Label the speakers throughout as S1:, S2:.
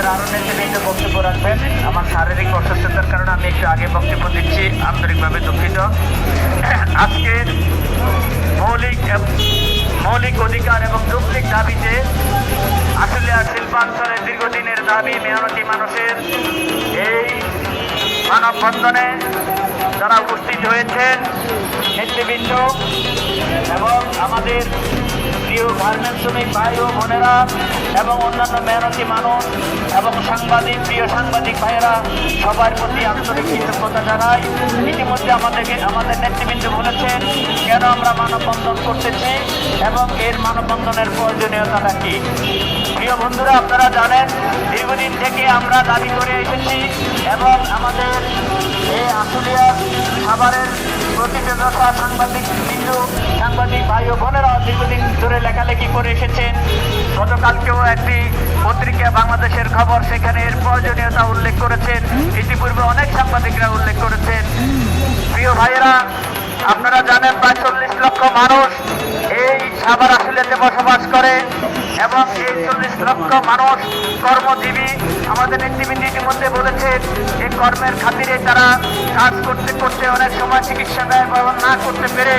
S1: আমাদের আরো নেতৃবৃন্দ বক্তব্য রাখবেন। আমার শারীরিক অসুস্থতার কারণে আমি একটু আগে বক্তব্য দিচ্ছি, আন্তরিকভাবে দুঃখিত। আজকের মৌলিক অধিকার এবং যৌক্তিক দাবিতে আশুলিয়া শিল্পাঞ্চলের দীর্ঘদিনের দাবি মেহনতি মানুষের এই মানববন্ধনে যারা উপস্থিত হয়েছেন নেতৃবৃন্দ এবং আমাদের প্রিয় গার্মেন্টস শ্রমিক ভাই ও বোনেরা এবং অন্যান্য মেহনতি মানুষ এবং প্রিয় সাংবাদিক ভাইয়েরা, সবার প্রতি আন্তরিক কৃতজ্ঞতা জানাই। ইতিমধ্যে আমাদের নেতৃবৃন্দ বলেছেন কেন আমরা মানববন্ধন করতেছি এবং এর মানববন্ধনের প্রয়োজনীয়তাটা কি। প্রিয় বন্ধুরা, আপনারা জানেন দীর্ঘদিন থেকে আমরা দাবি করে এসেছি এবং আমাদের এই আশুলিয়া খাবারের প্রতিযোগিতা সাংবাদিক ভাই ও বোনেরা দীর্ঘদিন ধরে লেখালেখি করে এসেছেন। গতকালকেও একটি পত্রিকা বাংলাদেশের খবর সেখানে এর প্রয়োজনীয়তা উল্লেখ করেছেন, ইতিপূর্বে অনেক সাংবাদিকরা উল্লেখ করেছেন। প্রিয় ভাইয়েরা, আপনারা জানেন প্রায় 40 লক্ষ মানুষ এই সাভার আশুলিয়াতে বসবাস করে এবং এই 40 লক্ষ মানুষ কর্মজীবী। আমাদের নেতৃবৃন্দ ইতিমধ্যে বলেছেন এই কর্মের খাতিরে তারা কাজ করতে করতে অনেক সময় চিকিৎসা ব্যয় বহন না করতে পেরে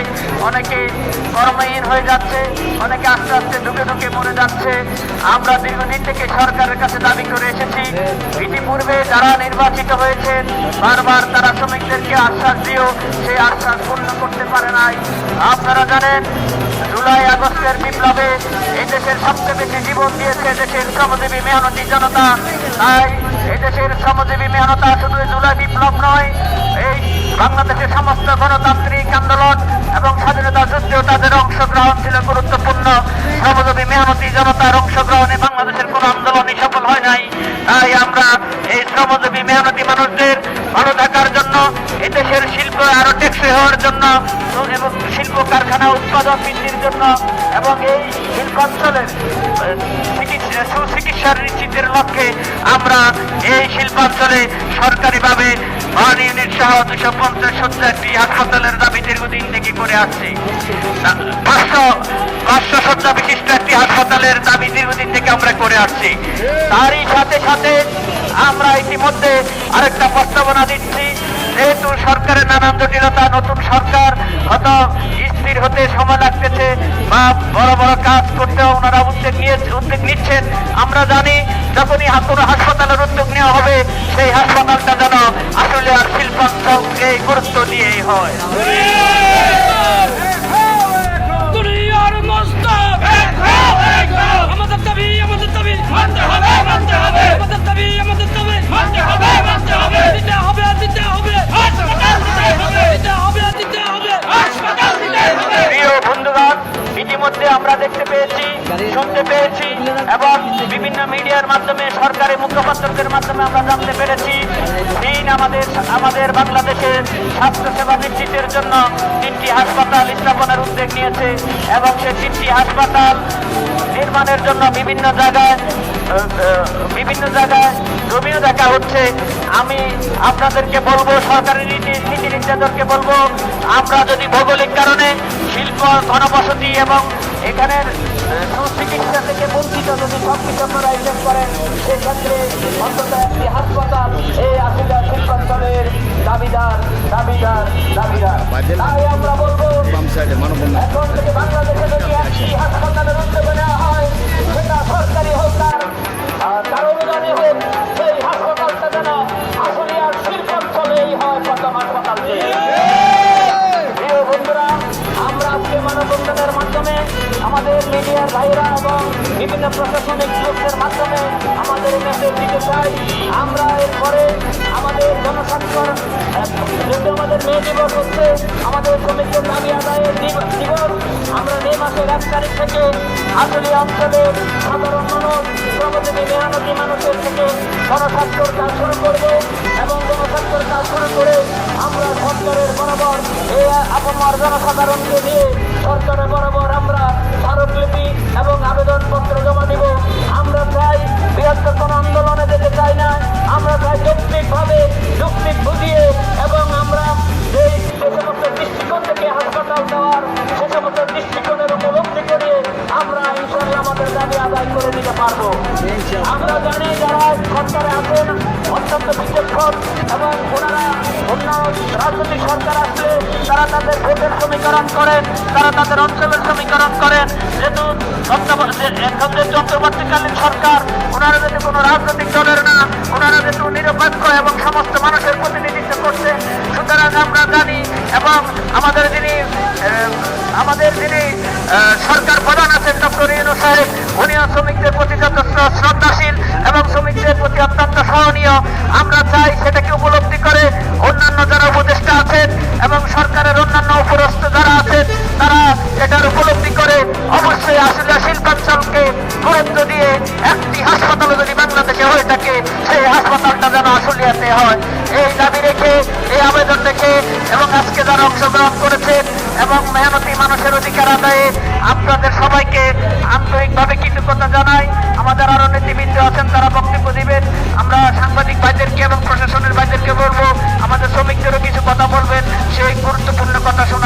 S1: অনেকে কর্মহীন হয়ে যাচ্ছে, অনেকে আস্তে আস্তে ঢুকে মরে যাচ্ছে। আমরা দীর্ঘদিন থেকে সরকারের কাছে দাবি করে এসেছি। ইতিপূর্বে যারা নির্বাচিত হয়েছেন বারবার তারা শ্রমিকদেরকে আশ্বাস দিয়েও সেই আশ্বাস পূর্ণ করতে পারে নাই। আপনারা জানেন জুলাই আগস্টের বিপ্লবে এই দেশের সবচেয়ে বেশি জীবন দিয়েছে দেশের শ্রমজীবী মেহনতি জনতা। তাই এই দেশের শ্রমজীবী মেহনতা শুধু জুলাই বিপ্লব নয়, এই বাংলাদেশের সমস্ত গণতান্ত্রিক আন্দোলন এবং স্বাধীনতা যুদ্ধেও তাদের অংশগ্রহণ ছিল গুরুত্বপূর্ণ। শ্রমজীবী মেহনতি জনতার অংশগ্রহণে বাংলাদেশের কোনো আন্দোলনই সফল হয় নাই। তাই আমরা এই শ্রমজীবী মেহনতি মানুষদের ভালো থাকার জন্য, এই দেশের শিল্প আরো টেকসই হওয়ার জন্য এবং শিল্প কারখানা উৎপাদন বৃদ্ধির জন্য এবং এই শিল্পাঞ্চলের সুচিকিৎসার নিশ্চিতের লক্ষ্যে আমরা এই শিল্পাঞ্চলে সরকারিভাবে 1 ইউনিট সহ 250 একটি হাসপাতালের দাবি দীর্ঘদিন থেকে করে আসছি। 500 শয্যা বিশিষ্ট একটি হাসপাতালের দাবি দীর্ঘদিন থেকে আমরা করে আসছি। তারই সাথে সাথে আমরা ইতিমধ্যে আরেকটা প্রস্তাবনা দিচ্ছি। যেহেতু সরকারের নানান জটিলতা, নতুন সরকার হয়তো স্থির হতে সময় লাগতেছে বা বড় বড় কাজ করতেও ওনারা উদ্যোগ নিচ্ছেন। আমরা জানি যখনই কোনো হাসপাতালের উদ্যোগ নেওয়া হবে সেই হাসপাতালটা যেন আসলে আর শিল্পাঞ্চলকে গুরুত্ব দিয়েই হয়। প্রিয় বন্ধুগণ, ইতিমধ্যে আমরা দেখতে পেয়েছি, শুনতে পেয়েছি এবং বিভিন্ন মিডিয়ার মাধ্যমে সরকারি মুখপাত্রদের মাধ্যমে আমরা জানতে পেরেছি চীন আমাদের বাংলাদেশের স্বাস্থ্যসেবা নিশ্চিতের জন্য 3টি হাসপাতাল স্থাপনের উদ্যোগ নিয়েছে এবং সেই 3টি হাসপাতাল নির্মাণের জন্য বিভিন্ন জায়গায় জমিও দেখা হচ্ছে। আমি আপনাদেরকে বলবো, সরকারি নীতি নির্দেশককে বলবো, আমরা যদি ভৌগোলিক কারণে শিল্প ঘনবসতি এবং এখানের সুচিকিৎসা থেকে বঞ্চিত যদি সবকিছু আপনারা হিসেব করেন, সেক্ষেত্রে অন্তত একটি হাসপাতাল এই আশুলিয়া শিল্পাঞ্চলের দাবিদার। তাই আমরা বলবো এখন থেকে বাংলাদেশে যদি একটি হাসপাতালের উদ্যোগ নেওয়া হয়, সেটা সরকারি হোক তার অনুদানে হোক, সেই হাসপাতালটা যেন আশুলিয়ার শিল্পাঞ্চলেই হয় প্রথম হাসপাতাল। প্রিয় বন্ধুরা, আমরা আজকে মানববন্ধনের মাধ্যমে আমাদের মিডিয়ার ভাইরা এবং বিভিন্ন প্রশাসনিক লোকদের মাধ্যমে আমাদের মেসেজ দিতে চাই। আমরা এরপরে আমাদের জনস্বাক্ষর যেহেতু আমাদের মে দিবস হচ্ছে, আমাদের শ্রমিকদের দাবি আদায়ের দিবস। আমরা মে মাসের 1 তারিখ থেকে আশুলিয়া অঞ্চলের সাধারণ মানুষ, শ্রমজীবী মেহনতি মানুষের থেকে জনস্বাক্ষর কাজ শুরু করবো এবং জনস্বাক্ষর কাজ শুরু করে আমরা সরকারের বরাবর এই আপনার জনসাধারণকে দিয়ে সরকারের বরাবর আমরা স্মারকলিপি এবং আবেদনপত্র জমা দিব। আমরা চাই বৃহত্তর কোনো আন্দোলনে যেতে চাই না, আমরা চাই যৌক্তিকভাবে যৌক্তিক বুঝিয়ে এবং আমরা যে সমস্ত দৃষ্টিকোণ থেকে হাসপাতাল দেওয়ার সে সমস্ত দৃষ্টিকোণের উপলব্ধি করে আমরা ইনশাআল্লাহ আমাদের দাবি আদায় করে দিব। দিতে পারবো। আমরা জানি যারা সরকারে আছেন অত্যন্ত বিচক্ষণ এবং ওনারা অন্য রাজনৈতিক সরকার আসলে তারা তাদের ভোটের সমীকরণ করেন, তারা তাদের অঞ্চলের সমীকরণ করেন। যেহেতু এখন যে অন্তর্বর্তীকালীন সরকার ওনারা যদি কোনো রাজনৈতিক দলের না, ওনারা যেহেতু নিরপেক্ষ এবং সমস্ত মানুষের প্রতিনিধিত্ব করছেন, সুতরাং আমরা জানি এবং আমাদের যিনি সরকার প্রধান আছেন ডক্টর ইউনূস সাহেব, উনিও শ্রমিকদের প্রতি যথেষ্ট শ্রদ্ধাশীল এবং শ্রমিকদের প্রতি অত্যন্ত সহনীয়। আমরা চাই সেটাকে উপলব্ধি করে অন্যান্য যারা উপদেষ্টা আছেন এবং সরকারের অন্যান্য উপরস্থ যারা আছেন তারা এটার উপলব্ধি করে অবশ্যই আশুলিয়া শিল্পাঞ্চলকে গুরুত্ব দিয়ে একটি হাসপাতাল যদি বাংলাদেশে হয়ে থাকে সেই হাসপাতালটা যেন আশুলিয়াতে হয়, এই দাবি রেখে, এই আবেদন রেখে এবং আজকে যারা অংশগ্রহণ করেছেন এবং মেহনতি মানুষের অধিকার আদায়ে আপনাদের সবাইকে আন্তরিকভাবে কৃতজ্ঞতা জানাই। আমাদের আরো নীতিবিদ আছেন, তারা বক্তব্য দিবেন। আমরা সাংবাদিক ভাইদেরকে এবং প্রশাসনের ভাইদেরকে বলবো আমাদের শ্রমিকদেরও কিছু কথা বলবেন, সেই গুরুত্বপূর্ণ কথা শোনা।